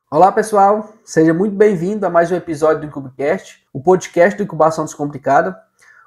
Olá pessoal, seja muito bem-vindo a mais um episódio do IncubiCast, o podcast do Incubação Descomplicada.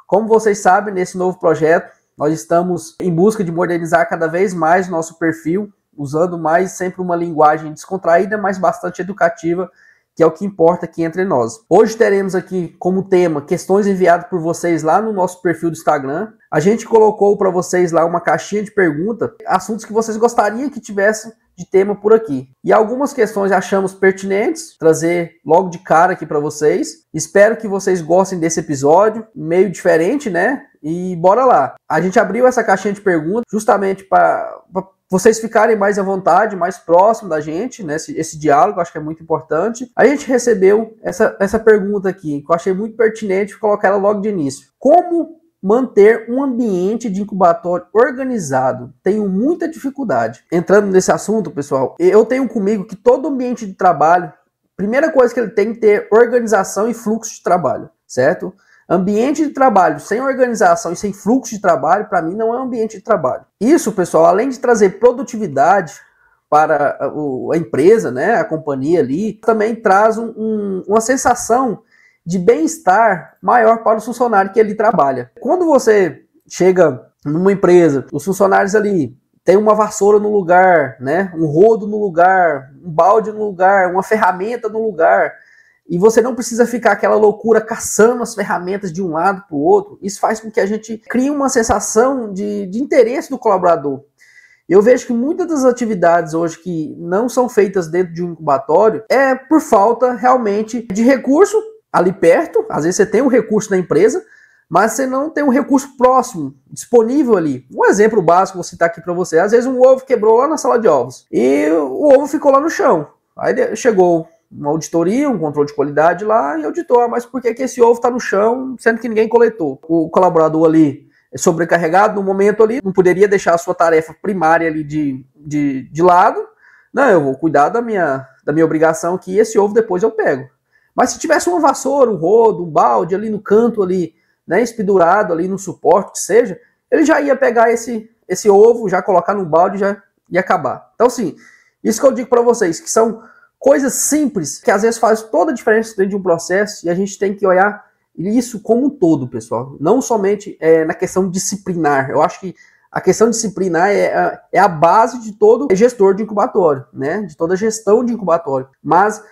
Como vocês sabem, nesse novo projeto, nós estamos em busca de modernizar cada vez mais o nosso perfil, usando mais sempre uma linguagem descontraída, mas bastante educativa, que é o que importa aqui entre nós. Hoje teremos aqui como tema questões enviadas por vocês lá no nosso perfil do Instagram. A gente colocou para vocês lá uma caixinha de perguntas, assuntos que vocês gostariam que tivessem de tema por aqui. E algumas questões achamos pertinentes, trazer logo de cara aqui para vocês. Espero que vocês gostem desse episódio, meio diferente, né? E bora lá. A gente abriu essa caixinha de perguntas justamente para vocês ficarem mais à vontade, mais próximo da gente, né? Esse diálogo, acho que é muito importante. A gente recebeu essa pergunta aqui, que eu achei muito pertinente, vou colocar ela logo de início. Como manter um ambiente de incubatório organizado? Tenho muita dificuldade. Entrando nesse assunto, pessoal, eu tenho comigo que todo ambiente de trabalho, primeira coisa que ele tem que ter organização e fluxo de trabalho, certo? Ambiente de trabalho sem organização e sem fluxo de trabalho, para mim, não é um ambiente de trabalho. Isso, pessoal, além de trazer produtividade para a empresa, né, a companhia ali, também traz uma sensação de bem-estar maior para o funcionário que ali trabalha. Quando você chega numa empresa, os funcionários ali têm uma vassoura no lugar, né, um rodo no lugar, um balde no lugar, uma ferramenta no lugar, e você não precisa ficar aquela loucura caçando as ferramentas de um lado para o outro. Isso faz com que a gente crie uma sensação de interesse do colaborador. Eu vejo que muitas das atividades hoje que não são feitas dentro de um incubatório é por falta realmente de recurso ali perto. Às vezes você tem um recurso na empresa, mas você não tem um recurso próximo, disponível ali. Um exemplo básico, vou citar aqui para você. Às vezes um ovo quebrou lá na sala de ovos e o ovo ficou lá no chão. Aí chegou uma auditoria, um controle de qualidade lá e auditou, mas por que esse ovo está no chão, sendo que ninguém coletou? O colaborador ali é sobrecarregado no momento ali, não poderia deixar a sua tarefa primária ali de lado. Não, eu vou cuidar da minha obrigação aqui, esse ovo depois eu pego. Mas se tivesse uma vassoura, um rodo, um balde ali no canto ali, né, espedurado ali no suporte, que seja, ele já ia pegar esse ovo, já colocar no balde e já ia acabar. Então, assim, isso que eu digo para vocês, que são coisas simples, que às vezes faz toda a diferença dentro de um processo, e a gente tem que olhar isso como um todo, pessoal. Não somente na questão disciplinar. Eu acho que a questão disciplinar é a base de todo gestor de incubatório, né, de toda gestão de incubatório. Mas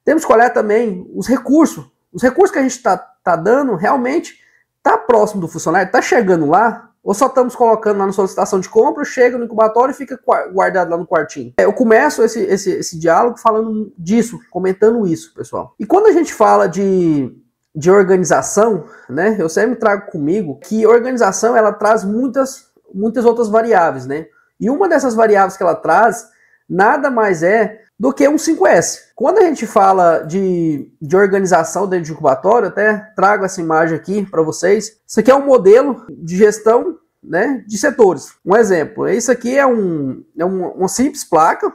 temos que olhar também os recursos. Os recursos que a gente está dando realmente está próximo do funcionário, está chegando lá, ou só estamos colocando lá na solicitação de compra, chega no incubatório e fica guardado lá no quartinho. Eu começo esse diálogo falando disso, comentando isso, pessoal. E quando a gente fala de organização, né, eu sempre trago comigo que organização ela traz muitas outras variáveis, né? E uma dessas variáveis que ela traz nada mais é do que um 5S. Quando a gente fala de organização dentro de incubatório, até trago essa imagem aqui para vocês. Isso aqui é um modelo de gestão, né, de setores. Um exemplo, isso aqui é uma simples placa,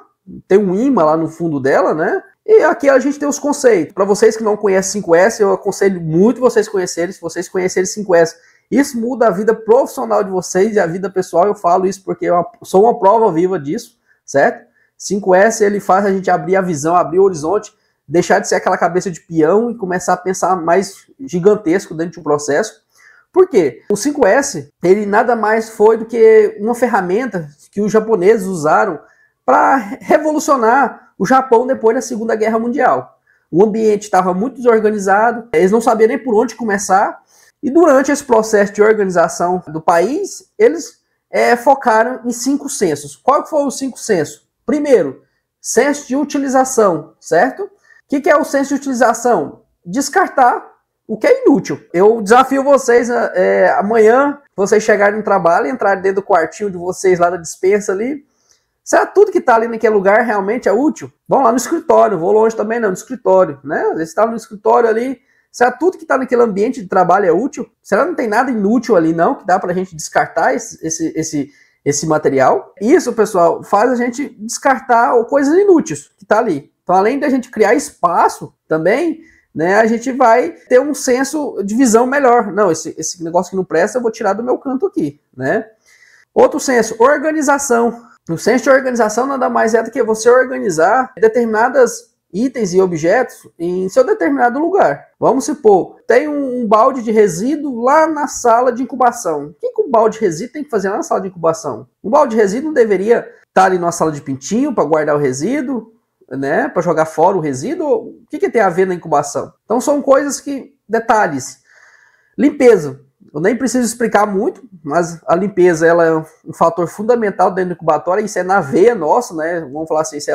tem um imã lá no fundo dela, né? E aqui a gente tem os conceitos. Para vocês que não conhecem 5S, eu aconselho muito vocês conhecerem, se vocês conhecerem 5S. Isso muda a vida profissional de vocês e a vida pessoal. Eu falo isso porque eu sou uma prova viva disso, certo? 5S ele faz a gente abrir a visão, abrir o horizonte, deixar de ser aquela cabeça de peão e começar a pensar mais gigantesco dentro de um processo. Por quê? O 5S ele nada mais foi do que uma ferramenta que os japoneses usaram para revolucionar o Japão depois da Segunda Guerra Mundial. O ambiente estava muito desorganizado, eles não sabiam nem por onde começar, e durante esse processo de organização do país, eles focaram em 5 sensos. Qual que foi os 5 sensos? Primeiro, senso de utilização, certo? O que é o senso de utilização? Descartar o que é inútil. Eu desafio vocês amanhã, vocês chegarem no trabalho, entrarem dentro do quartinho de vocês lá da despensa ali. Será que tudo que está ali naquele lugar realmente é útil? Vão lá no escritório, vou longe também não, no escritório, né? Às vezes está no escritório ali, será que tudo que está naquele ambiente de trabalho é útil? Será que não tem nada inútil ali não, que dá para a gente descartar esse material? Isso, pessoal, faz a gente descartar coisas inúteis que está ali. Então, além da gente criar espaço também, né, a gente vai ter um senso de visão melhor. Não, esse negócio que não presta, eu vou tirar do meu canto aqui, né? Outro senso, organização. O senso de organização nada mais é do que você organizar determinadas itens e objetos em seu determinado lugar. Vamos supor, tem um balde de resíduo lá na sala de incubação. O que o balde de resíduo tem que fazer lá na sala de incubação? Um balde de resíduo não deveria estar ali numa sala de pintinho para guardar o resíduo, né, para jogar fora o resíduo? O que tem a ver na incubação? Então são coisas detalhes. Limpeza. Eu nem preciso explicar muito, mas a limpeza ela é um fator fundamental dentro do incubatório. Isso é na veia nossa, né? Vamos falar assim, isso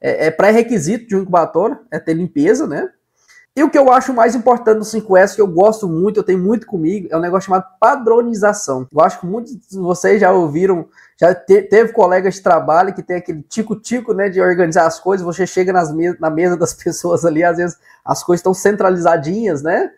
é pré-requisito de um incubatório, é ter limpeza, né? E o que eu acho mais importante no 5S, que eu gosto muito, eu tenho muito comigo, é um negócio chamado padronização. Eu acho que muitos de vocês já ouviram, já teve colegas de trabalho que tem aquele tico-tico, né, de organizar as coisas. Você chega na mesa das pessoas ali, às vezes as coisas estão centralizadinhas, né?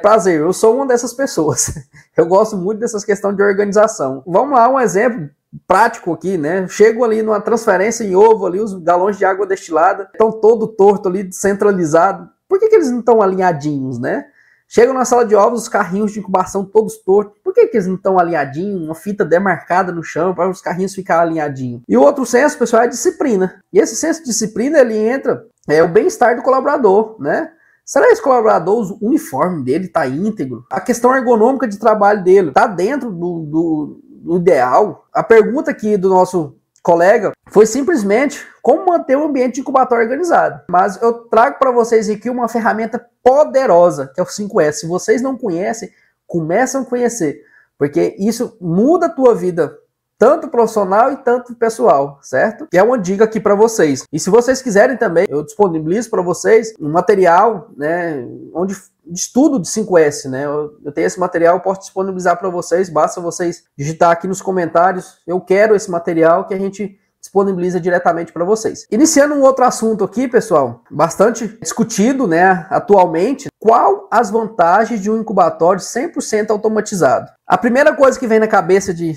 Prazer, eu sou uma dessas pessoas. Eu gosto muito dessas questões de organização. Vamos lá, um exemplo prático aqui, né? Chego ali numa transferência em ovo ali, os galões de água destilada estão todo torto ali, centralizado. Por que eles não estão alinhadinhos, né? Chegam na sala de ovos, os carrinhos de incubação todos tortos. Por que eles não estão alinhadinhos? Uma fita demarcada no chão para os carrinhos ficarem alinhadinhos. E o outro senso, pessoal, é a disciplina. E esse senso de disciplina, ele entra, o bem-estar do colaborador, né? Será que esse colaborador, o uniforme dele está íntegro? A questão ergonômica de trabalho dele está dentro do ideal? A pergunta aqui do nosso colega foi simplesmente como manter o ambiente de incubatório organizado. Mas eu trago para vocês aqui uma ferramenta poderosa, que é o 5S. Se vocês não conhecem, começam a conhecer, porque isso muda a tua vida, tanto profissional e tanto pessoal, certo? Que é uma dica aqui para vocês. E se vocês quiserem também, eu disponibilizo para vocês um material, né, de estudo de 5S, né? Eu tenho esse material, eu posso disponibilizar para vocês, basta vocês digitar aqui nos comentários, eu quero esse material, que a gente disponibiliza diretamente para vocês. Iniciando um outro assunto aqui, pessoal, bastante discutido, né, atualmente, qual as vantagens de um incubatório 100% automatizado? A primeira coisa que vem na cabeça de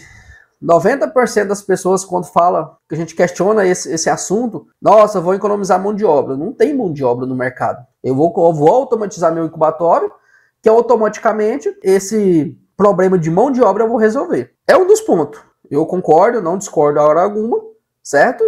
90% das pessoas, quando fala, que a gente questiona esse assunto, nossa, eu vou economizar mão de obra. Não tem mão de obra no mercado. Eu vou automatizar meu incubatório, que automaticamente esse problema de mão de obra eu vou resolver. É um dos pontos. Eu concordo, não discordo a hora alguma, certo?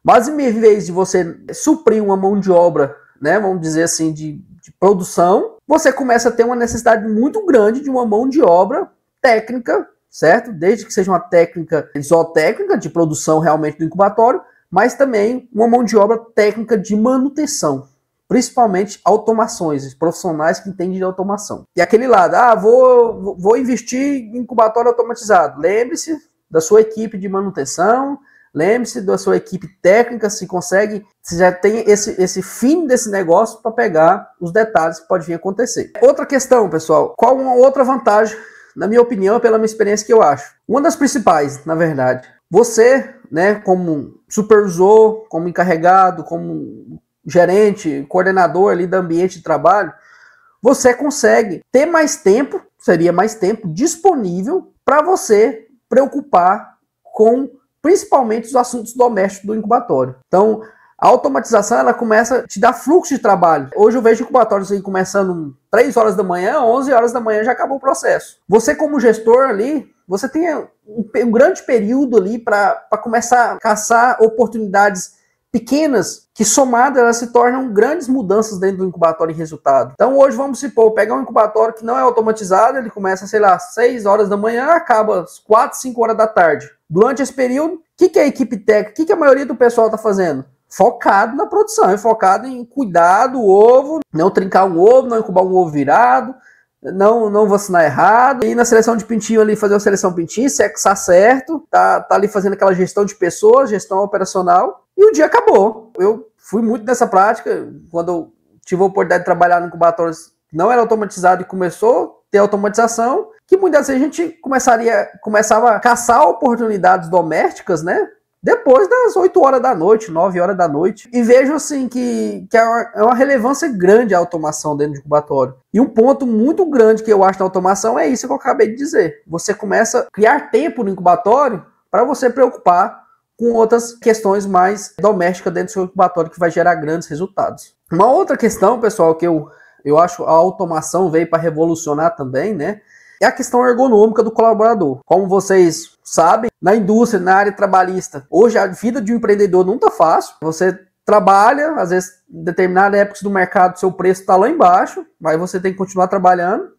Mas em vez de você suprir uma mão de obra, né, vamos dizer assim, de produção, você começa a ter uma necessidade muito grande de uma mão de obra técnica, certo? Desde que seja uma técnica zootécnica de produção realmente do incubatório, mas também uma mão de obra técnica de manutenção, principalmente automações, profissionais que entendem de automação. E aquele lado, vou investir em incubatório automatizado. Lembre-se da sua equipe de manutenção, lembre-se da sua equipe técnica, se já tem esse fim desse negócio para pegar os detalhes que pode vir a acontecer. Outra questão, pessoal, qual uma outra vantagem? Na minha opinião, pela minha experiência que eu acho. Uma das principais, na verdade. Você, né, como supervisor, como encarregado, como gerente, coordenador ali do ambiente de trabalho, você consegue ter mais tempo, seria mais tempo disponível para você preocupar com principalmente os assuntos domésticos do incubatório. Então, a automatização, ela começa a te dar fluxo de trabalho. Hoje eu vejo incubatórios aí começando 3 horas da manhã, 11 horas da manhã já acabou o processo. Você como gestor ali, você tem um grande período ali para começar a caçar oportunidades pequenas que somadas elas se tornam grandes mudanças dentro do incubatório em resultado. Então hoje vamos supor, pegar um incubatório que não é automatizado, ele começa, sei lá, 6 horas da manhã, acaba às 4, 5 horas da tarde. Durante esse período, o que a equipe técnica, o que a maioria do pessoal está fazendo? Focado na produção, é focado em cuidar do ovo, não trincar um ovo, não incubar um ovo virado, não vacinar errado, e na seleção de pintinho ali, fazer uma seleção pintinho, sexar certo, tá ali fazendo aquela gestão de pessoas, gestão operacional, e o dia acabou. Eu fui muito nessa prática, quando eu tive a oportunidade de trabalhar no incubatório que não era automatizado e começou a ter automatização, que muitas vezes a gente começava a caçar oportunidades domésticas, né? Depois das 8 horas da noite, 9 horas da noite. E vejo assim que é uma relevância grande a automação dentro do incubatório. E um ponto muito grande que eu acho na automação é isso que eu acabei de dizer. Você começa a criar tempo no incubatório para você preocupar com outras questões mais domésticas dentro do seu incubatório que vai gerar grandes resultados. Uma outra questão, pessoal, que eu acho a automação veio para revolucionar também, né? É a questão ergonômica do colaborador. Como vocês sabem, na indústria, na área trabalhista, hoje a vida de um empreendedor não está fácil. Você trabalha, às vezes, em determinadas épocas do mercado, seu preço está lá embaixo, mas você tem que continuar trabalhando.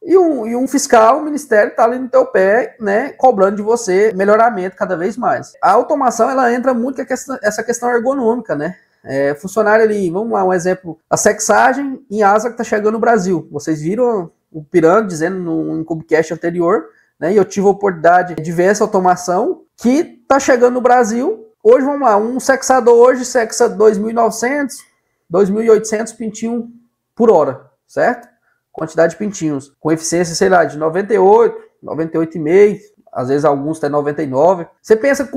E um fiscal, o ministério, está ali no teu pé, né, cobrando de você melhoramento cada vez mais. A automação, ela entra muito com essa questão ergonômica, né? Funcionário ali, vamos lá, um exemplo, a sexagem em asa que está chegando no Brasil. Vocês viram o Pirani dizendo no Incubicast anterior, né, e eu tive a oportunidade de ver essa automação que está chegando no Brasil. Hoje, vamos lá, um sexador hoje sexa 2.900, 2.800 pintinhos por hora, certo? Quantidade de pintinhos, com eficiência, sei lá, de 98, 98,5, às vezes alguns até 99. Você pensa,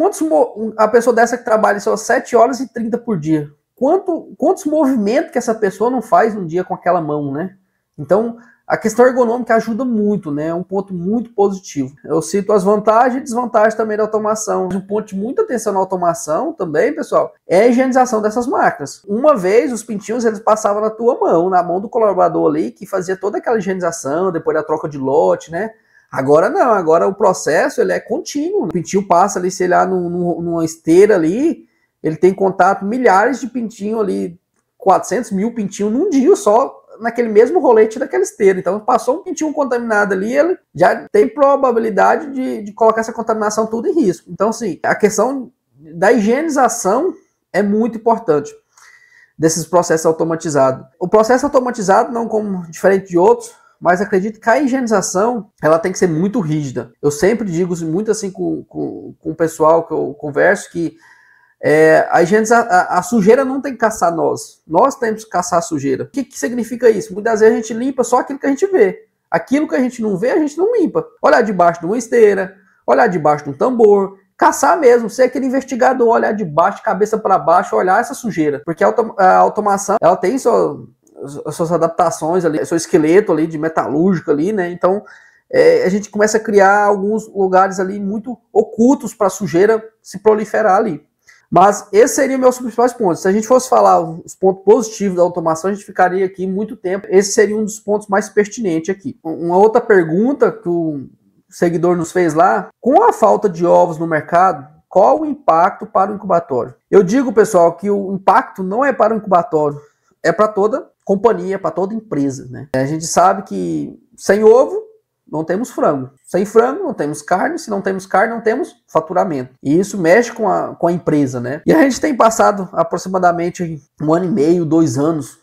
a pessoa dessa que trabalha só 7 horas e 30 por dia, quantos movimentos que essa pessoa não faz um dia com aquela mão, né? Então, a questão ergonômica ajuda muito, né? É um ponto muito positivo. Eu cito as vantagens e desvantagens também da automação. Um ponto de muita atenção na automação também, pessoal, é a higienização dessas máquinas. Uma vez, os pintinhos, eles passavam na tua mão, na mão do colaborador ali, que fazia toda aquela higienização, depois da troca de lote, né? Agora não, agora o processo, ele é contínuo. O pintinho passa ali, sei lá, numa esteira ali, ele tem contato, milhares de pintinhos ali, 400 mil pintinhos num dia só, naquele mesmo rolete daquela esteira. Então, passou um pintinho contaminado ali, ele já tem probabilidade de colocar essa contaminação tudo em risco. Então, assim, a questão da higienização é muito importante desses processos automatizados. O processo automatizado, não como diferente de outros, mas acredito que a higienização, ela tem que ser muito rígida. Eu sempre digo muito assim com o pessoal que eu converso, que a sujeira não tem que caçar nós. Nós temos que caçar a sujeira. O que significa isso? Muitas vezes a gente limpa só aquilo que a gente vê. Aquilo que a gente não vê, a gente não limpa. Olhar debaixo de uma esteira, olhar debaixo de um tambor, caçar mesmo, ser aquele investigador, olhar de baixo, cabeça para baixo, olhar essa sujeira. Porque a automação, ela tem as suas adaptações ali, seu esqueleto ali de metalúrgica ali, né? Então, a gente começa a criar alguns lugares ali muito ocultos para a sujeira se proliferar ali. Mas esses seriam meus principais pontos. Se a gente fosse falar os pontos positivos da automação, a gente ficaria aqui muito tempo. Esse seria um dos pontos mais pertinentes aqui. Uma outra pergunta que o seguidor nos fez lá: com a falta de ovos no mercado, qual o impacto para o incubatório? Eu digo, pessoal, que o impacto não é para o incubatório, é para toda companhia, para toda empresa, né? A gente sabe que sem ovo não temos frango. Sem frango não temos carne. Se não temos carne, não temos faturamento. E isso mexe com a empresa, né? E a gente tem passado aproximadamente 1 ano e meio, 2 anos,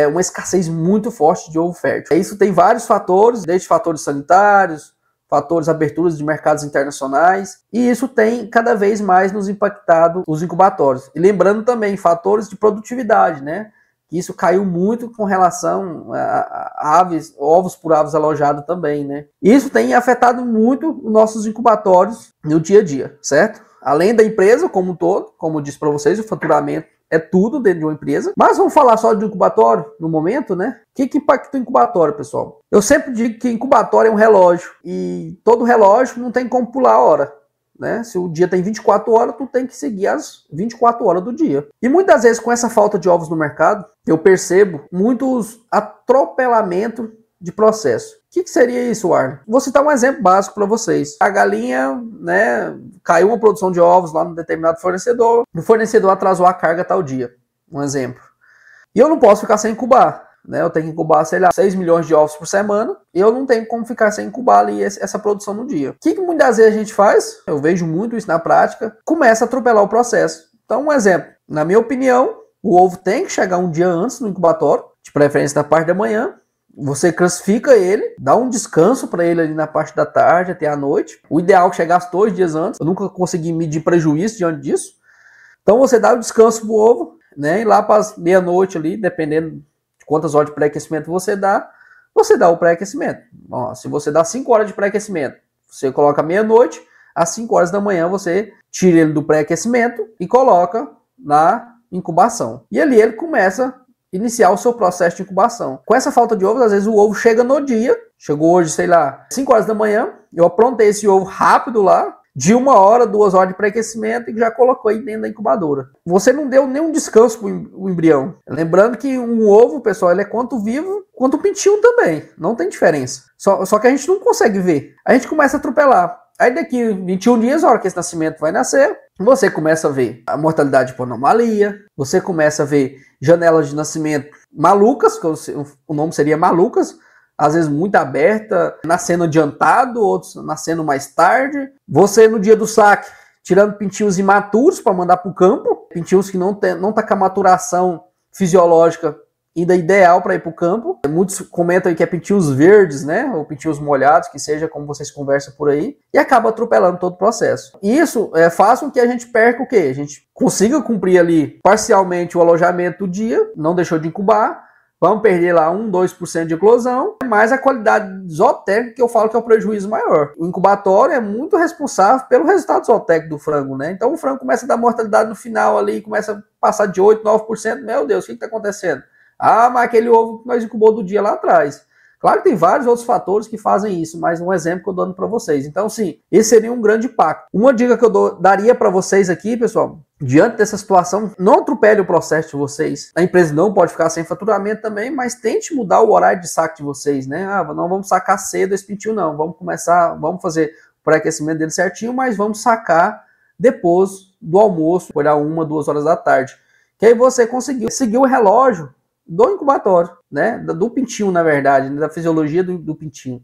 uma escassez muito forte de ovo fértil. Isso tem vários fatores, desde fatores sanitários, fatores aberturas de mercados internacionais, e isso tem cada vez mais nos impactado os incubatórios. E lembrando também fatores de produtividade, né? Isso caiu muito com relação a aves, ovos por aves alojados também, né? Isso tem afetado muito os nossos incubatórios no dia a dia, certo? Além da empresa como um todo, como eu disse para vocês, o faturamento é tudo dentro de uma empresa. Mas vamos falar só de incubatório no momento, né? O que impacta o incubatório, pessoal? Eu sempre digo que incubatório é um relógio, e todo relógio não tem como pular a hora. Né? Se o dia tem 24 horas, tu tem que seguir as 24 horas do dia. E muitas vezes, com essa falta de ovos no mercado, eu percebo muitos atropelamentos de processo. O que seria isso, Arlen? Vou citar um exemplo básico para vocês. A galinha, né, caiu uma produção de ovos lá no determinado fornecedor, o fornecedor atrasou a carga tal dia. Um exemplo. E eu não posso ficar sem incubar. Né, eu tenho que incubar, sei lá, 6 milhões de ovos por semana, e eu não tenho como ficar sem incubar ali essa produção no dia. O que muitas vezes a gente faz? Eu vejo muito isso na prática, começa a atropelar o processo. Então, um exemplo, na minha opinião, o ovo tem que chegar um dia antes no incubatório, de preferência na parte da manhã. Você classifica ele, dá um descanso para ele ali na parte da tarde até a noite. O ideal é que chegasse 2 dias antes. Eu nunca consegui medir prejuízo diante disso. Então você dá o descanso pro ovo, né? E lá para as meia-noite ali, dependendo quantas horas de pré-aquecimento você dá o pré-aquecimento. Se você dá 5 horas de pré-aquecimento, você coloca meia-noite, às 5 horas da manhã você tira ele do pré-aquecimento e coloca na incubação. E ali ele começa a iniciar o seu processo de incubação. Com essa falta de ovos, às vezes o ovo chega no dia, chegou hoje, sei lá, 5 horas da manhã, eu aprontei esse ovo rápido lá, de 1 hora, 2 horas de pré-aquecimento e já colocou aí dentro da incubadora. Você não deu nenhum descanso para o embrião. Lembrando que um ovo, pessoal, ele é quanto vivo, quanto pintinho também. Não tem diferença. Só que a gente não consegue ver. A gente começa a atropelar. Aí daqui 21 dias, a hora que esse nascimento vai nascer, você começa a ver a mortalidade por anomalia, você começa a ver janelas de nascimento malucas, que o nome seria malucas, às vezes muito aberta, nascendo adiantado, outros nascendo mais tarde. Você no dia do saque, tirando pintinhos imaturos para mandar para o campo, pintinhos que não tá com a maturação fisiológica ainda ideal para ir para o campo. Muitos comentam aí que é pintinhos verdes, né? Ou pintinhos molhados, que seja como vocês conversam por aí, e acaba atropelando todo o processo. Isso faz com que a gente perca o quê? A gente consiga cumprir ali parcialmente o alojamento do dia, não deixou de incubar, vamos perder lá 1-2% de eclosão, mas a qualidade zootécnica que eu falo que é o prejuízo maior. O incubatório é muito responsável pelo resultado zootécnico do frango, né? Então o frango começa a dar mortalidade no final ali, começa a passar de 8-9%. Meu Deus, o que está acontecendo? Ah, mas aquele ovo que nós incubou do dia lá atrás. Claro que tem vários outros fatores que fazem isso, mas um exemplo que eu dou para vocês. Então, sim, esse seria um grande impacto. Uma dica que eu daria para vocês aqui, pessoal, diante dessa situação, não atropele o processo de vocês. A empresa não pode ficar sem faturamento também, mas tente mudar o horário de saque de vocês, né? Ah, não vamos sacar cedo esse pintinho, não. Vamos fazer o pré-aquecimento dele certinho, mas vamos sacar depois do almoço, por 1-2 horas da tarde. Que aí você conseguiu seguir o relógio do incubatório, né? Do pintinho, na verdade, da fisiologia do pintinho.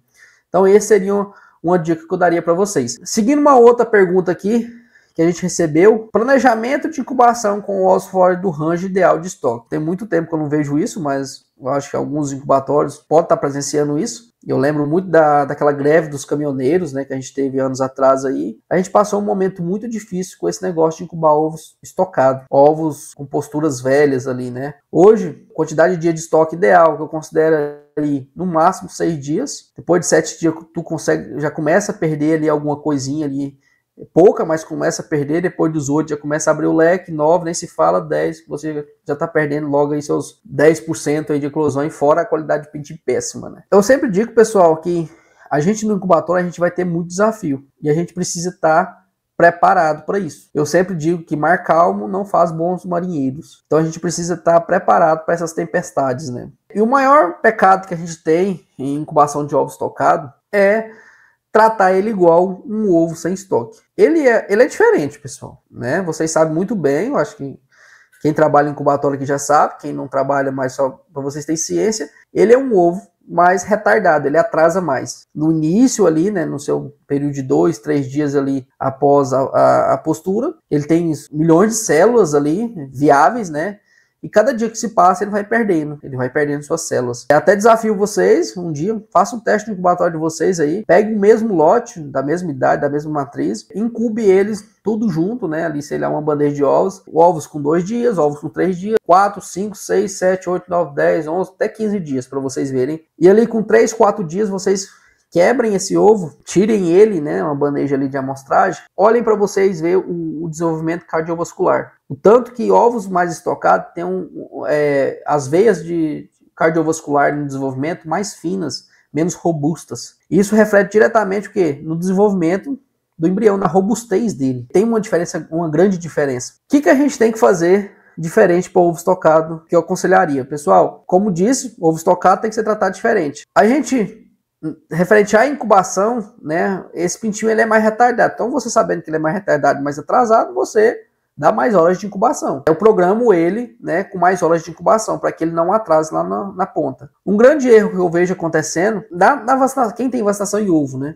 Então, esse seria uma dica que eu daria para vocês. Seguindo uma outra pergunta aqui, que a gente recebeu, planejamento de incubação com ovos fora do range ideal de estoque. Tem muito tempo que eu não vejo isso, mas eu acho que alguns incubatórios podem estar presenciando isso. Eu lembro muito daquela greve dos caminhoneiros, né, que a gente teve anos atrás aí. A gente passou um momento muito difícil com esse negócio de incubar ovos estocados, ovos com posturas velhas ali, né. Hoje, quantidade de dia de estoque ideal, que eu considero ali no máximo 6 dias. Depois de 7 dias, tu já começa a perder ali alguma coisinha ali, pouca, mas começa a perder. Depois dos 8 já começa a abrir o leque, 9 nem se fala, 10 você já está perdendo logo aí seus 10% aí de eclosão, e fora a qualidade de pintinho péssima, né? Eu sempre digo, pessoal, que a gente no incubatório a gente vai ter muito desafio e a gente precisa estar preparado para isso. Eu sempre digo que mar calmo não faz bons marinheiros, então a gente precisa estar preparado para essas tempestades, né? E o maior pecado que a gente tem em incubação de ovos estocados é tratar ele igual um ovo sem estoque. Ele é diferente, pessoal, né? Vocês sabem muito bem, eu acho que quem trabalha em incubatório aqui já sabe, quem não trabalha mais, só para vocês terem ciência, ele é um ovo mais retardado, ele atrasa mais. No início ali, né, no seu período de 2-3 dias ali após a postura, ele tem milhões de células ali viáveis, né? E cada dia que se passa, ele vai perdendo suas células. Eu até desafio vocês, um dia, faça um teste no incubatório de vocês aí, pegue o mesmo lote, da mesma idade, da mesma matriz, incube eles tudo junto, né? Ali, sei lá, uma bandeja de ovos com 2 dias, ovos com 3 dias, 4, 5, 6, 7, 8, 9, 10, 11, até 15 dias para vocês verem. E ali com 3, 4 dias, vocês quebrem esse ovo, tirem ele, né, uma bandeja ali de amostragem, olhem para vocês ver o desenvolvimento cardiovascular. O tanto que ovos mais estocados têm as veias de cardiovascular no desenvolvimento mais finas, menos robustas. Isso reflete diretamente o quê? No desenvolvimento do embrião, na robustez dele. Tem uma grande diferença. O que a gente tem que fazer diferente para o ovo estocado que eu aconselharia? Pessoal, como disse, o ovo estocado tem que ser tratado diferente. A gente, referente à incubação, né, esse pintinho ele é mais retardado. Então, você sabendo que ele é mais retardado, mais atrasado, você dá mais horas de incubação. Eu programo ele, né, com mais horas de incubação, para que ele não atrase lá na ponta. Um grande erro que eu vejo acontecendo, na vacinação, quem tem vacinação em ovo, né?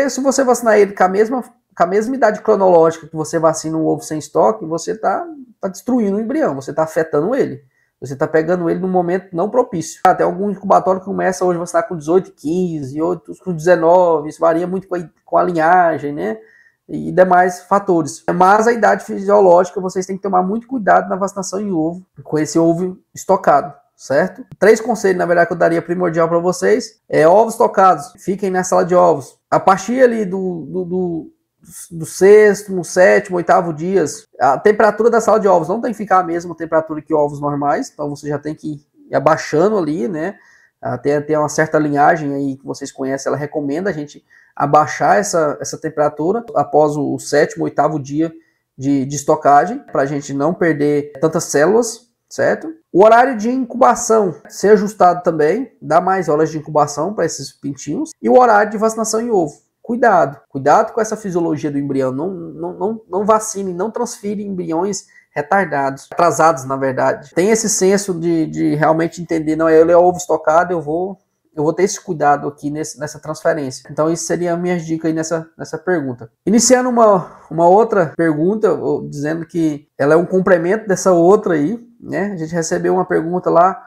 Se você vacinar ele com a mesma idade cronológica que você vacina um ovo sem estoque, você tá destruindo o embrião, você tá afetando ele. Você está pegando ele num momento não propício. Até algum incubatório que começa hoje a vacinar com 18, 15, outros com 19, isso varia muito com a linhagem, né? E demais fatores. Mas a idade fisiológica, vocês têm que tomar muito cuidado na vacinação em ovo, com esse ovo estocado, certo? 3 conselhos, na verdade, que eu daria primordial para vocês. Ovos estocados, fiquem na sala de ovos. A partir ali do 6º, 7º, 8º dias, a temperatura da sala de ovos não tem que ficar a mesma temperatura que ovos normais, então você já tem que ir abaixando ali, né? Tem uma certa linhagem aí que vocês conhecem, ela recomenda a gente abaixar essa temperatura após o 7º, 8º dia de estocagem, para a gente não perder tantas células, certo? O horário de incubação ser ajustado também, dá mais horas de incubação para esses pintinhos, e o horário de vacinação em ovo. cuidado. Cuidado com essa fisiologia do embrião. Não vacine, não transfira embriões retardados, atrasados, na verdade. Tem esse senso de realmente entender, não, ele é ovo estocado, eu vou ter esse cuidado aqui nessa transferência. Então, isso seria a minha dica aí nessa pergunta. Iniciando uma outra pergunta, dizendo que ela é um complemento dessa outra aí, né? A gente recebeu uma pergunta lá,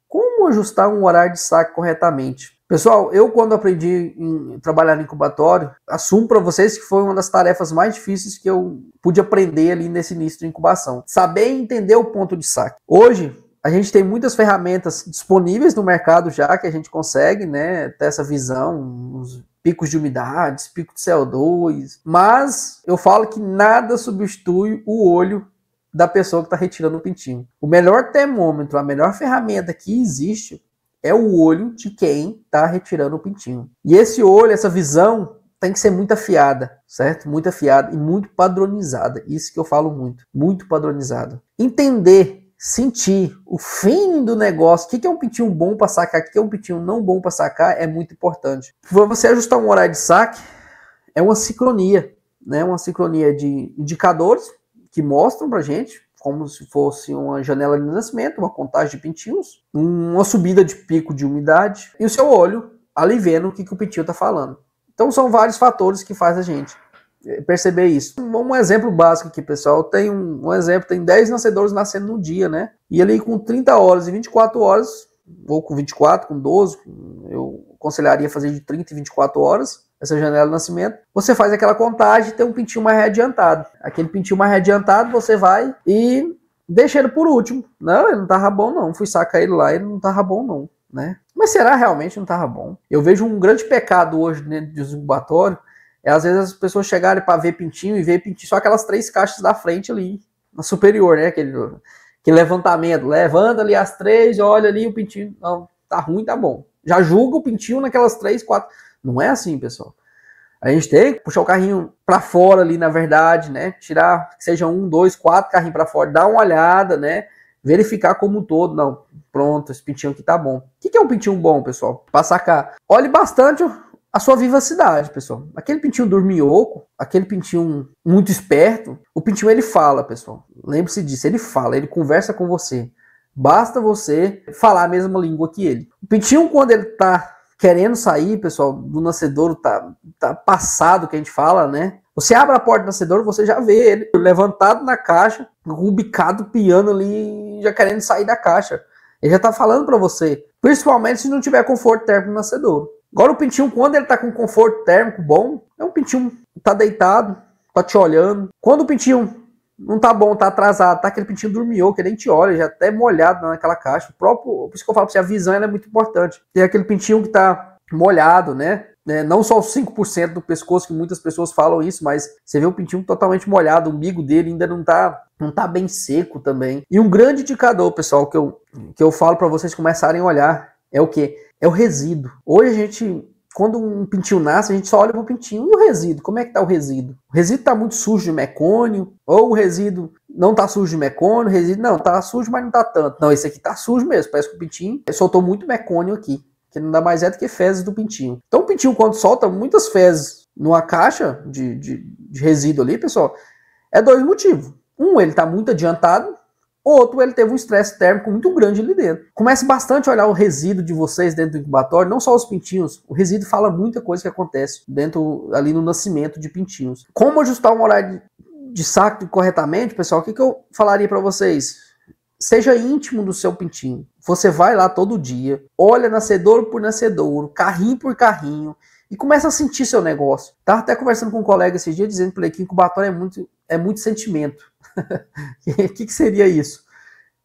como ajustar um horário de saque corretamente? Pessoal, eu quando aprendi a trabalhar no incubatório, assumo para vocês que foi uma das tarefas mais difíceis que eu pude aprender ali nesse início de incubação. Saber entender o ponto de saque. Hoje, a gente tem muitas ferramentas disponíveis no mercado já que a gente consegue, né, ter essa visão, os picos de umidades, pico de CO2, mas eu falo que nada substitui o olho da pessoa que está retirando o pintinho. O melhor termômetro, a melhor ferramenta que existe é o olho de quem está retirando o pintinho. E esse olho, essa visão, tem que ser muito afiada, certo? Muito afiada e muito padronizada. Isso que eu falo muito padronizada. Entender, sentir o fim do negócio, o que é um pintinho bom para sacar, o que é um pintinho não bom para sacar, é muito importante. Para você ajustar um horário de saque, é uma sincronia, né? Uma sincronia de indicadores que mostram para gente, como se fosse uma janela de nascimento, uma contagem de pintinhos, uma subida de pico de umidade, e o seu olho ali vendo o que o pintinho está falando. Então são vários fatores que faz a gente perceber isso. Um exemplo básico aqui, pessoal, tem um exemplo, tem 10 nascedores nascendo no dia, né? E ali com 30 horas e 24 horas, ou com 24, com 12, eu aconselharia fazer de 30 e 24 horas, essa janela de nascimento, você faz aquela contagem e tem um pintinho mais adiantado. Aquele pintinho mais adiantado, você vai e deixa ele por último. Não, ele não tava bom não, fui sacar ele lá, ele não tava bom não, né? Mas será realmente não tava bom? Eu vejo um grande pecado hoje dentro dos incubatórios, é às vezes as pessoas chegarem para ver pintinho e ver pintinho, só aquelas 3 caixas da frente ali, na superior, né? Aquele levantamento, levanta ali as 3, olha ali o pintinho, não, tá ruim, tá bom. Já julga o pintinho naquelas 3, 4... Não é assim, pessoal. A gente tem que puxar o carrinho para fora ali, na verdade, né? Tirar, que seja 1, 2, 4 carrinhos para fora, dar uma olhada, né? Verificar como um todo. Não, pronto, esse pintinho aqui tá bom. O que é um pintinho bom, pessoal? Para sacar. Olhe bastante a sua vivacidade, pessoal. Aquele pintinho dorminhoco, aquele pintinho muito esperto, o pintinho ele fala, pessoal. Lembre-se disso, ele fala, ele conversa com você. Basta você falar a mesma língua que ele. O pintinho, quando ele tá querendo sair, pessoal, do nascedouro, tá passado, que a gente fala, né? Você abre a porta do nascedouro, você já vê ele levantado na caixa, com o bicado piando ali, já querendo sair da caixa. Ele já tá falando para você, principalmente se não tiver conforto térmico no nascedouro. Agora o pintinho, quando ele tá com conforto térmico bom, é um pintinho que tá deitado, tá te olhando. Quando o pintinho não tá bom, tá atrasado, tá aquele pintinho dormiu, que nem te olha, já até molhado naquela caixa. Por isso que eu falo pra você, a visão ela é muito importante. Tem aquele pintinho que tá molhado, né? Não só os 5% do pescoço, que muitas pessoas falam isso, mas você vê o pintinho totalmente molhado, o umbigo dele ainda não tá bem seco também. E um grande indicador, pessoal, que eu falo para vocês começarem a olhar, é o quê? É o resíduo. Hoje a gente, quando um pintinho nasce, a gente só olha pro pintinho. E o resíduo? Como é que tá o resíduo? O resíduo tá muito sujo de mecônio? Ou o resíduo não tá sujo de mecônio? O resíduo, não, tá sujo, mas não tá tanto. Não, esse aqui tá sujo mesmo. Parece que o pintinho soltou muito mecônio aqui. Que não dá mais do que fezes do pintinho. Então o pintinho, quando solta muitas fezes numa caixa de resíduo ali, pessoal, é 2 motivos. Um, ele tá muito adiantado. Outro, ele teve um estresse térmico muito grande ali dentro. Comece bastante a olhar o resíduo de vocês dentro do incubatório, não só os pintinhos. O resíduo fala muita coisa que acontece dentro, ali no nascimento de pintinhos. Como ajustar um horário de saque corretamente, pessoal? O que eu falaria para vocês? Seja íntimo do seu pintinho. Você vai lá todo dia, olha nascedouro por nascedouro, carrinho por carrinho, e começa a sentir seu negócio. Tava até conversando com um colega esses dias, dizendo para ele que incubatório é muito sentimento. O que seria isso?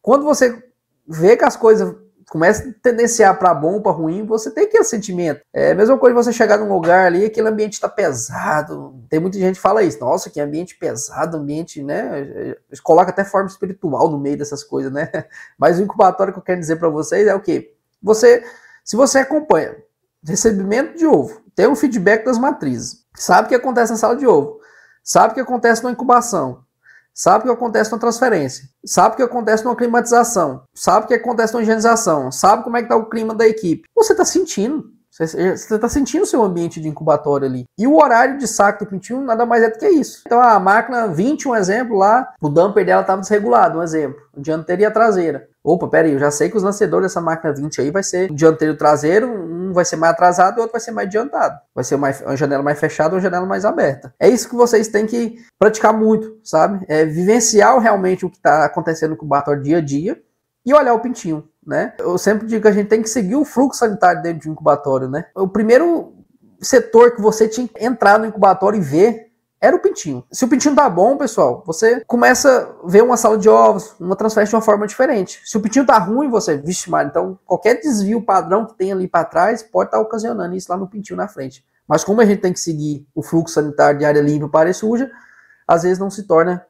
Quando você vê que as coisas começam a tendenciar para bom ou para ruim, você tem aquele sentimento. É a mesma coisa você chegar num lugar ali, aquele ambiente está pesado. Tem muita gente que fala isso. Nossa, que ambiente pesado, ambiente, né? Coloca até forma espiritual no meio dessas coisas, né? Mas o incubatório que eu quero dizer para vocês é o quê? Se você acompanha recebimento de ovo, tem um feedback das matrizes, sabe o que acontece na sala de ovo, sabe o que acontece na incubação, sabe o que acontece na transferência, sabe o que acontece na climatização, sabe o que acontece na higienização, sabe como é que está o clima da equipe. Você está sentindo, Você está sentindo o seu ambiente de incubatório ali. E o horário de saque do pintinho nada mais é do que isso. Então a máquina 20, um exemplo lá, o damper dela estava desregulado, um exemplo. Dianteira e a traseira. Opa, pera aí, eu já sei que os lancedores dessa máquina 20 aí vai ser dianteiro e traseiro, um vai ser mais atrasado e o outro vai ser mais adiantado. Vai ser uma janela mais fechada ou uma janela mais aberta. É isso que vocês têm que praticar muito, sabe? É vivenciar realmente o que está acontecendo no incubatório dia a dia e olhar o pintinho, né? Eu sempre digo que a gente tem que seguir o fluxo sanitário dentro de um incubatório, né? O primeiro setor que você tinha que entrar no incubatório e ver era o pintinho. Se o pintinho tá bom, pessoal, você começa a ver uma sala de ovos, uma transferência de uma forma diferente. Se o pintinho tá ruim, você, vixe, Mário, então qualquer desvio padrão que tem ali para trás pode estar ocasionando isso lá no pintinho na frente. Mas como a gente tem que seguir o fluxo sanitário de área limpa para área suja, às vezes não se torna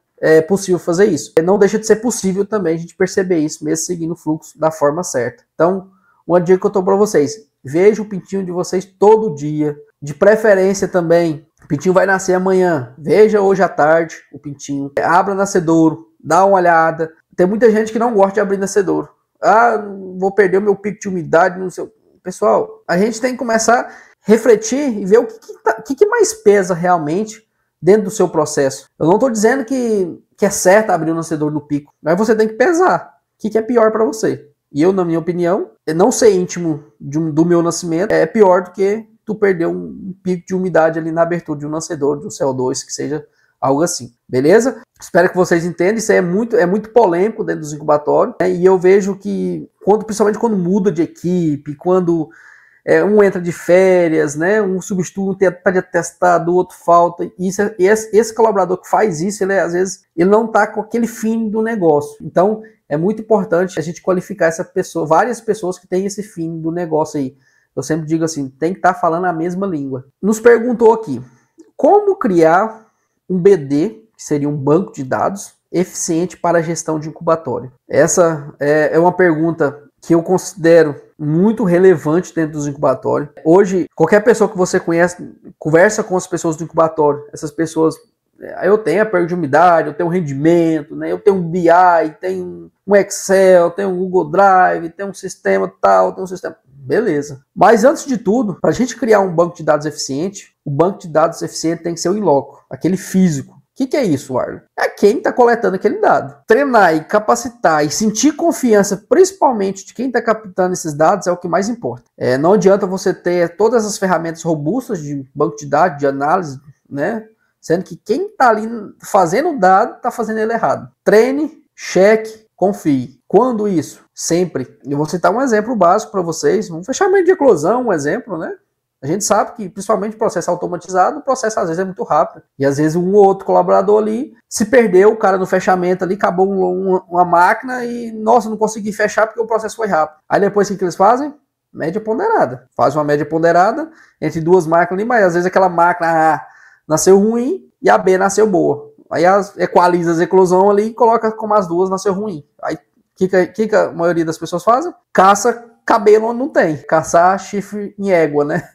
possível fazer isso. Não deixa de ser possível também a gente perceber isso, mesmo seguindo o fluxo da forma certa. Então, uma dica que eu tô para vocês, veja o pintinho de vocês todo dia, de preferência também. O pintinho vai nascer amanhã. Veja hoje à tarde o pintinho. Abra nascedouro. Dá uma olhada. Tem muita gente que não gosta de abrir nascedouro. Ah, vou perder o meu pico de umidade. Não sei. Pessoal, a gente tem que começar a refletir e ver o que mais pesa realmente dentro do seu processo. Eu não estou dizendo que é certo abrir o nascedouro no pico. Mas você tem que pesar. O que é pior para você? E eu, na minha opinião, não ser íntimo do meu nascimento é pior do que tu perder um pico de umidade ali na abertura de um nascedor, de um CO2, que seja algo assim, beleza? Espero que vocês entendam, isso é muito polêmico dentro dos incubatórios, né? E eu vejo que, principalmente quando muda de equipe, quando um entra de férias, né? Um substituto está de atestado, o outro falta, esse colaborador que faz isso, às vezes, ele não está com aquele fim do negócio. Então, é muito importante a gente qualificar essa pessoa, várias pessoas que têm esse fim do negócio aí. Eu sempre digo assim, tem que estar falando a mesma língua. Nos perguntou aqui, como criar um BD, que seria um banco de dados, eficiente para a gestão de incubatório? Essa é uma pergunta que eu considero muito relevante dentro dos incubatórios. Hoje, qualquer pessoa que você conhece, conversa com as pessoas do incubatório, essas pessoas, eu tenho a perda de umidade, eu tenho rendimento, né? Eu tenho um BI, tenho um Excel, tenho um Google Drive, tenho um sistema tal, tenho um sistema... Beleza. Mas antes de tudo, para a gente criar um banco de dados eficiente, o banco de dados eficiente tem que ser o in loco, aquele físico. O que é isso, Arlen? É quem está coletando aquele dado. Treinar e capacitar e sentir confiança, principalmente de quem está captando esses dados, é o que mais importa. Não adianta você ter todas as ferramentas robustas de banco de dados, de análise, né? Sendo que quem está ali fazendo o dado está fazendo ele errado. Treine, cheque, confie. Quando isso? Sempre. Eu vou citar um exemplo básico para vocês. Um fechamento de eclosão, um exemplo, né? A gente sabe que, principalmente processo automatizado, o processo às vezes é muito rápido. E às vezes um ou outro colaborador ali se perdeu, o cara no fechamento ali, acabou uma máquina e, nossa, não consegui fechar porque o processo foi rápido. Aí depois o que eles fazem? Média ponderada. Faz uma média ponderada entre duas máquinas ali, mas às vezes aquela máquina A nasceu ruim e a B nasceu boa. Aí equaliza as eclosão ali e coloca como as duas nasceu ruim. Aí o que a maioria das pessoas fazem? Caça cabelo onde não tem. Caçar chifre em égua, né?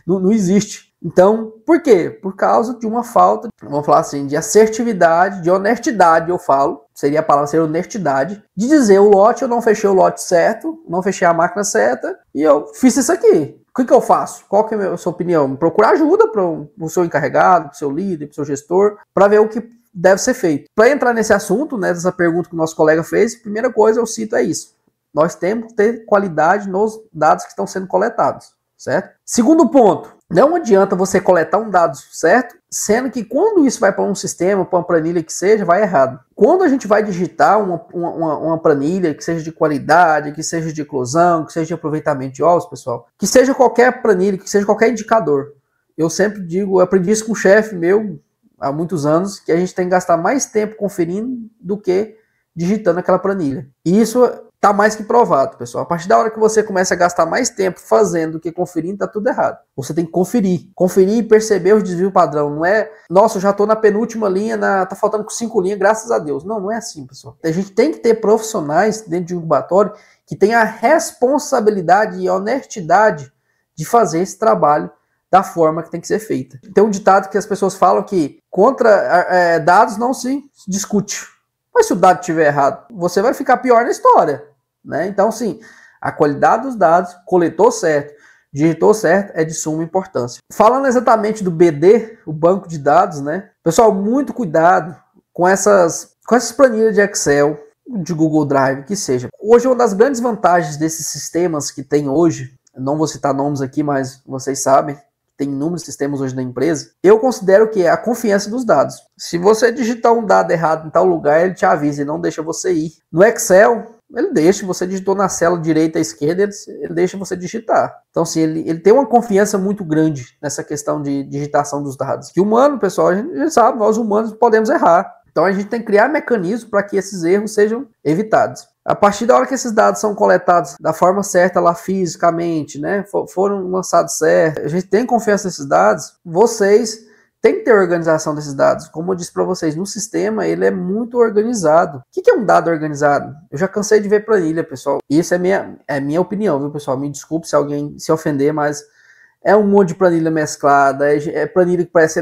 não existe. Então, por quê? Por causa de uma falta, vamos falar assim, de assertividade, de honestidade, eu falo. Seria a palavra ser honestidade. De dizer o lote, eu não fechei o lote certo, não fechei a máquina certa, e eu fiz isso aqui. O que eu faço? Qual que é a sua opinião? Procurar ajuda para o seu encarregado, para o seu líder, para o seu gestor, para ver o que deve ser feito. Para entrar nesse assunto, né, dessa pergunta que o nosso colega fez, a primeira coisa eu cito é isso. Nós temos que ter qualidade nos dados que estão sendo coletados, certo? Segundo ponto, não adianta você coletar um dado certo, sendo que quando isso vai para um sistema, para uma planilha que seja, vai errado. Quando a gente vai digitar uma planilha que seja de qualidade, que seja de eclosão, que seja de aproveitamento de ovos, pessoal, que seja qualquer planilha, que seja qualquer indicador, eu sempre digo, eu aprendi isso com um chefe meu há muitos anos, que a gente tem que gastar mais tempo conferindo do que digitando aquela planilha. E isso tá mais que provado, pessoal. A partir da hora que você começa a gastar mais tempo fazendo do que conferindo, tá tudo errado. Você tem que conferir. Conferir e perceber os desvios padrão. Não é, nossa, eu já tô na penúltima linha, tá faltando 5 linhas, graças a Deus. Não é assim, pessoal. A gente tem que ter profissionais dentro de um incubatório que tenham a responsabilidade e a honestidade de fazer esse trabalho da forma que tem que ser feita. Tem um ditado que as pessoas falam que contra dados não se discute. Mas se o dado estiver errado, você vai ficar pior na história, né? Então, sim, a qualidade dos dados, coletou certo, digitou certo, é de suma importância. Falando exatamente do BD, o banco de dados, né? Pessoal, muito cuidado com essas planilhas de Excel, de Google Drive, que seja. Hoje, uma das grandes vantagens desses sistemas que tem hoje, não vou citar nomes aqui, mas vocês sabem, tem inúmeros sistemas hoje na empresa, eu considero que é a confiança dos dados. Se você digitar um dado errado em tal lugar, ele te avisa e não deixa você ir. No Excel, ele deixa, você digitou na célula direita à esquerda, ele deixa você digitar. Então, assim, ele tem uma confiança muito grande nessa questão de digitação dos dados. Que humano, pessoal, a gente sabe, nós humanos podemos errar. Então, a gente tem que criar mecanismos para que esses erros sejam evitados. A partir da hora que esses dados são coletados da forma certa lá fisicamente, né, foram lançados certo, a gente tem confiança nesses dados, vocês têm que ter organização desses dados. Como eu disse para vocês, no sistema ele é muito organizado. O que é um dado organizado? Eu já cansei de ver planilha, pessoal. Isso é minha opinião, viu, pessoal? Me desculpe se alguém se ofender, mas é um monte de planilha mesclada, é planilha que parece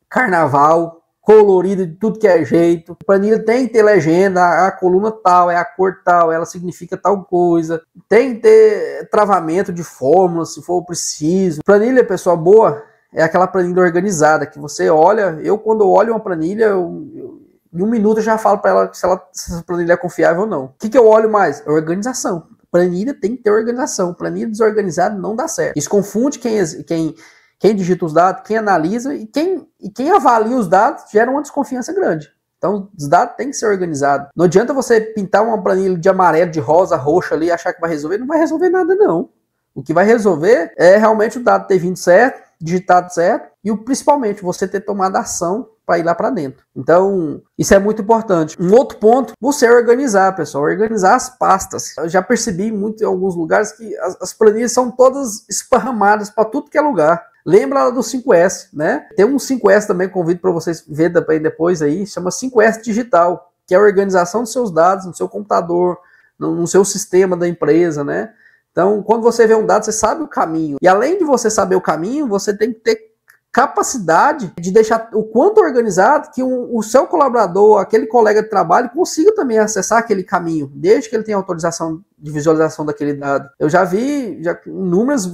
carnaval, colorida de tudo que é jeito. A planilha tem que ter legenda, a coluna tal, é a cor tal, ela significa tal coisa. Tem que ter travamento de fórmula, se for preciso. Planilha, pessoal, boa, é aquela planilha organizada, que você olha, quando eu olho uma planilha, em um minuto eu já falo para ela se essa planilha é confiável ou não. O que eu olho mais? A organização. Planilha tem que ter organização. Planilha desorganizada não dá certo. Isso confunde quem digita os dados, quem analisa e quem avalia os dados gera uma desconfiança grande. Então, os dados têm que ser organizados. Não adianta você pintar uma planilha de amarelo, de rosa, roxa ali e achar que vai resolver. Não vai resolver nada, não. O que vai resolver é realmente o dado ter vindo certo, digitado certo e principalmente você ter tomado ação para ir lá para dentro. Então, isso é muito importante. Um outro ponto, você organizar, pessoal, organizar as pastas. Eu já percebi muito em alguns lugares que as planilhas são todas esparramadas para tudo que é lugar. Lembra do 5S, né? Tem um 5S também, convido para vocês verem depois aí, chama 5S Digital, que é a organização dos seus dados no seu computador, no seu sistema da empresa, né? Então, quando você vê um dado, você sabe o caminho. E além de você saber o caminho, você tem que ter capacidade de deixar o quanto organizado que o seu colaborador, aquele colega de trabalho, consiga também acessar aquele caminho, desde que ele tenha autorização de visualização daquele dado. Eu já vi inúmeras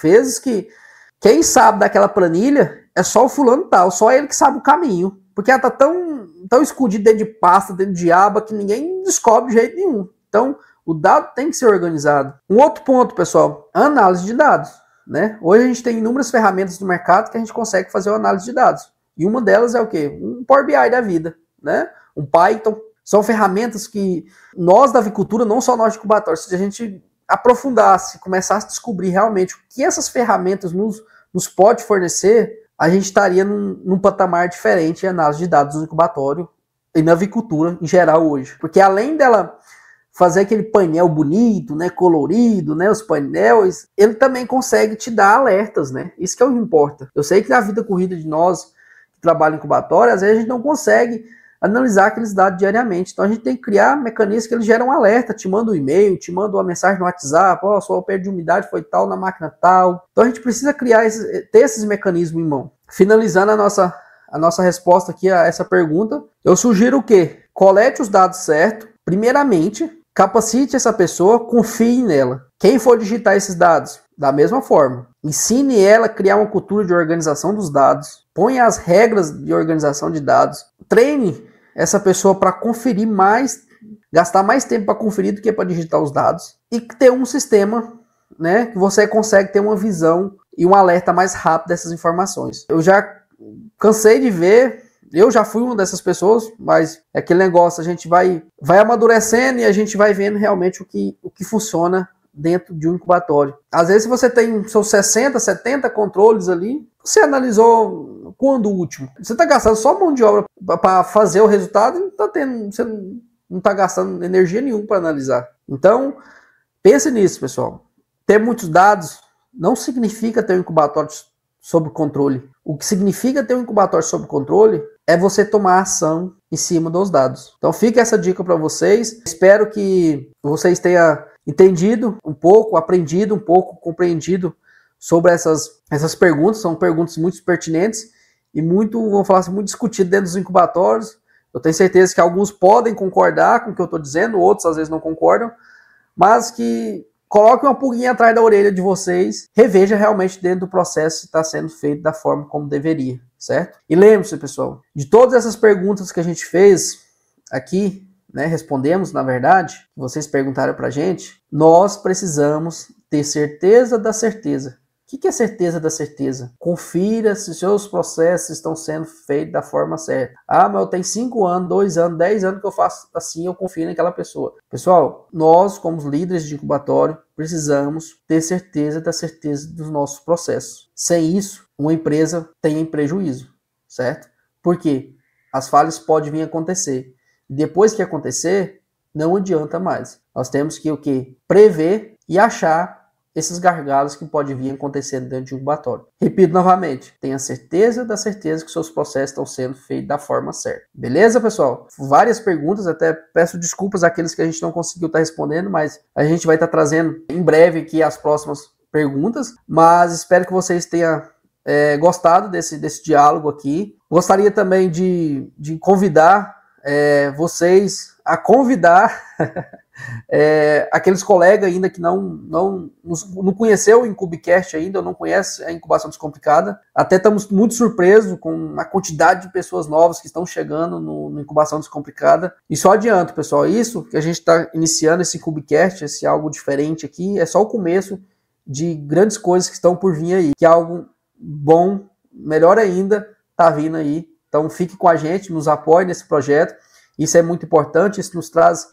vezes que quem sabe daquela planilha é só o fulano tal, só ele que sabe o caminho. Porque ela tá tão escondida dentro de pasta, dentro de aba, que ninguém descobre de jeito nenhum. Então, o dado tem que ser organizado. Um outro ponto, pessoal, análise de dados, né? Hoje a gente tem inúmeras ferramentas no mercado que a gente consegue fazer uma análise de dados. E uma delas é o quê? Um Power BI da vida, né? Um Python. São ferramentas que nós da avicultura, não só nós de incubatório, se a gente aprofundasse, começasse a descobrir realmente o que essas ferramentas nos pode fornecer, a gente estaria num patamar diferente em análise de dados no incubatório e na avicultura em geral hoje. Porque além dela fazer aquele painel bonito, né, colorido, né, os painéis, ele também consegue te dar alertas, né? Isso que é o que importa. Eu sei que na vida corrida de nós que trabalham em incubatório, às vezes a gente não consegue analisar aqueles dados diariamente. Então a gente tem que criar mecanismos que eles geram um alerta, te manda um e-mail, te manda uma mensagem no WhatsApp, sua perda de umidade foi tal na máquina tal. Então a gente precisa ter esses mecanismos em mão. Finalizando a nossa resposta aqui a essa pergunta, eu sugiro o quê? Colete os dados certo, primeiramente, capacite essa pessoa, confie nela. Quem for digitar esses dados, da mesma forma, ensine ela a criar uma cultura de organização dos dados, ponha as regras de organização de dados, treine essa pessoa para conferir mais, gastar mais tempo para conferir do que para digitar os dados, e ter um sistema, né, que você consegue ter uma visão e um alerta mais rápido dessas informações. Eu já cansei de ver, eu já fui uma dessas pessoas, mas é aquele negócio, a gente vai amadurecendo e a gente vai vendo realmente o que funciona dentro de um incubatório. Às vezes você tem seus 60, 70 controles ali, você analisou quando o último? Você está gastando só mão de obra para fazer o resultado e você não está gastando energia nenhuma para analisar. Então, pense nisso, pessoal. Ter muitos dados não significa ter um incubatório sob controle. O que significa ter um incubatório sob controle é você tomar ação em cima dos dados. Então fica essa dica para vocês. Espero que vocês tenham entendido um pouco, aprendido um pouco, compreendido sobre essas perguntas. São perguntas muito pertinentes e vamos falar assim, muito discutidas dentro dos incubatórios. Eu tenho certeza que alguns podem concordar com o que eu estou dizendo, outros às vezes não concordam, mas que coloque uma pulguinha atrás da orelha de vocês, reveja realmente dentro do processo se está sendo feito da forma como deveria, certo? E lembre-se, pessoal, de todas essas perguntas que a gente fez aqui, né, respondemos, na verdade, que vocês perguntaram pra gente, nós precisamos ter certeza da certeza. O que é certeza da certeza? Confira se seus processos estão sendo feitos da forma certa. Ah, mas eu tenho 5 anos, 2 anos, 10 anos que eu faço assim, eu confio naquela pessoa. Pessoal, nós, como líderes de incubatório, precisamos ter certeza da certeza dos nossos processos. Sem isso, uma empresa tem prejuízo, certo? Por quê? As falhas podem vir a acontecer. Depois que acontecer, não adianta mais. Nós temos que o quê? Prever e achar esses gargalos que podem vir acontecendo dentro de um incubatório. Repito novamente, tenha certeza da certeza que seus processos estão sendo feitos da forma certa. Beleza, pessoal? Várias perguntas, até peço desculpas àqueles que a gente não conseguiu estar respondendo, mas a gente vai estar trazendo em breve aqui as próximas perguntas, mas espero que vocês tenham gostado desse diálogo aqui. Gostaria também de convidar vocês a convidar aqueles colegas ainda que não conheceu o Incubicast ainda, ou não conhece a Incubação Descomplicada. Até estamos muito surpresos com a quantidade de pessoas novas que estão chegando no Incubação Descomplicada. E só adianto, pessoal, isso que a gente está iniciando esse Incubicast, esse algo diferente aqui, é só o começo de grandes coisas que estão por vir aí, que algo bom, melhor ainda, está vindo aí. Então fique com a gente, nos apoie nesse projeto. Isso é muito importante, isso nos traz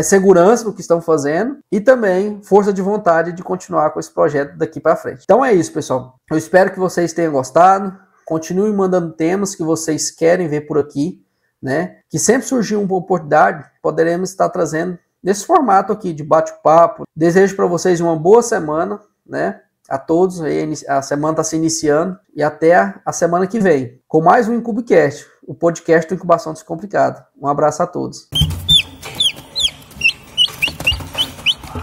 segurança no que estão fazendo e também força de vontade de continuar com esse projeto daqui para frente. Então é isso, pessoal. Eu espero que vocês tenham gostado. Continuem mandando temas que vocês querem ver por aqui, né? Que sempre surgir uma oportunidade, poderemos estar trazendo nesse formato aqui de bate-papo. Desejo para vocês uma boa semana, né? A todos, a semana está se iniciando e até a semana que vem com mais um Incubicast, o podcast do Incubação Descomplicada. Um abraço a todos.